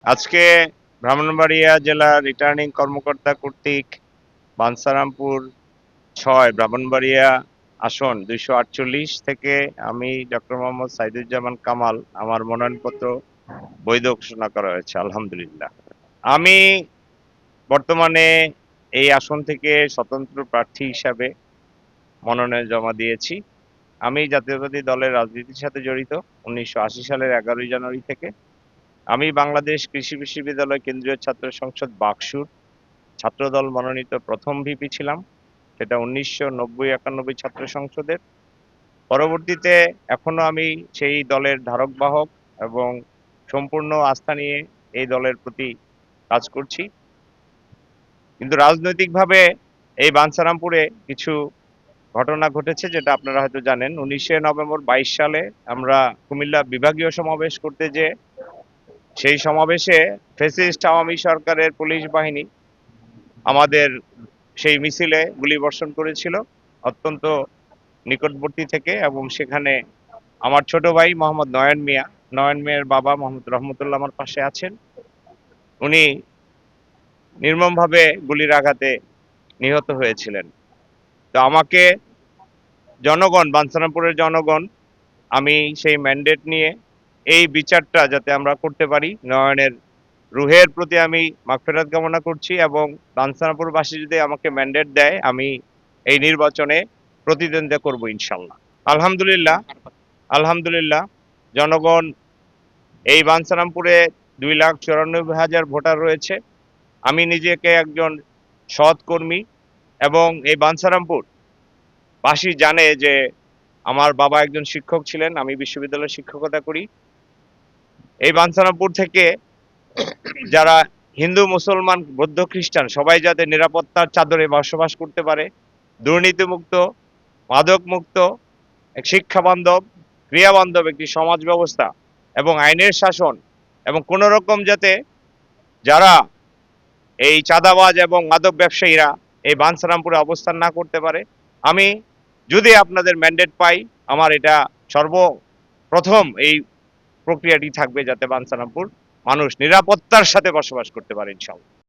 আজকে ব্রাহ্মণবাড়িয়া জেলা রিটার্নিং কর্মকর্তা কর্তৃক বাঞ্ছারামপুর ৬ ব্রাহ্মণবাড়িয়া আসন ২৪৮ থেকে আমি ডক্টর মোহাম্মদ সাইদুজ্জামান কামাল আমার মনোনয়নপত্র বৈধ ঘোষণা করা হয়েছে আলহামদুলিল্লাহ। আমি বর্তমানে এই আসন থেকে স্বতন্ত্র প্রার্থী হিসাবে মনোনয়ন জমা দিয়েছি। আমি জাতীয়তাবাদী দলের রাজনীতির সাথে জড়িত ১৯৮০ সালের ১১ই জানুয়ারি থেকে। আমি বাংলাদেশ কৃষি বিশ্ববিদ্যালয় কেন্দ্রীয় ছাত্র সংসদ বাকসুর ছাত্রদল মনোনীত প্রথম ভিপি ছিলাম, সেটা ১৯৯০-৯১ ছাত্র সংসদের। পরবর্তীতে এখনো আমি সেই দলের ধারক বাহক এবং সম্পূর্ণ আস্থা নিয়ে এই দলের প্রতি কাজ করছি। কিন্তু রাজনৈতিকভাবে এই বাঞ্ছারামপুরে কিছু ঘটনা ঘটেছে যেটা আপনারা হয়তো জানেন। ১৯শে নভেম্বর ২২ সালে আমরা কুমিল্লা বিভাগীয় সমাবেশ করতে যেয়ে সেই সমাবেশে ফ্যাসিস্ট আওয়ামী সরকারের পুলিশ বাহিনী আমাদের সেই মিছিলে গুলিবর্ষণ করেছিল অত্যন্ত নিকটবর্তী থেকে, এবং সেখানে আমার ছোট ভাই মোহাম্মদ নয়ন মিয়ার বাবা মোহাম্মদ রহমতুল্লাহ আমার পাশে আছেন। উনি নির্মমভাবে গুলির আঘাতে নিহত হয়েছিলেন। তো আমাকে জনগণ, বাঞ্ছারামপুরের জনগণ, আমি সেই ম্যান্ডেট নিয়ে এই বিচারটা যাতে আমরা করতে পারি, নয়নের রুহের প্রতি আমি মাগফিরাত কামনা করছি, এবং বাঞ্ছারামপুরবাসী যদি আমাকে ম্যান্ডেট দেয় আমি এই নির্বাচনে প্রতিদ্বন্দ্বিতা করব ইনশাল্লাহ। আলহামদুলিল্লাহ, আলহামদুলিল্লাহ জনগণ এই বাঞ্ছারামপুরে ২,৯৪,০০০ ভোটার রয়েছে। আমি নিজেকে একজন সৎ কর্মী, এবং এই বাঞ্ছারামপুর বাসী জানে যে আমার বাবা একজন শিক্ষক ছিলেন, আমি বিশ্ববিদ্যালয়ে শিক্ষকতা করি। এই বাঞ্ছারামপুর থেকে যারা হিন্দু, মুসলমান, বৌদ্ধ, খ্রিস্টান সবাই যাতে নিরাপত্তার চাদরে বসবাস করতে পারে, দুর্নীতিমুক্ত, মাদকমুক্ত, শিক্ষা বান্ধব, ক্রিয়া বান্ধব একটি সমাজ ব্যবস্থা এবং আইনের শাসন, এবং কোন রকম যাতে যারা এই চাঁদাবাজ এবং মাদক ব্যবসায়ীরা এই বাঞ্ছারামপুরে অবস্থান না করতে পারে। আমি যদি আপনাদের ম্যান্ডেট পাই, আমার এটা সর্বপ্রথম এই প্রক্রিয়াটি থাকবে যাতে বাঞ্ছারামপুর মানুষ নিরাপত্তার সাথে বসবাস করতে পারে ইনশাআল্লাহ।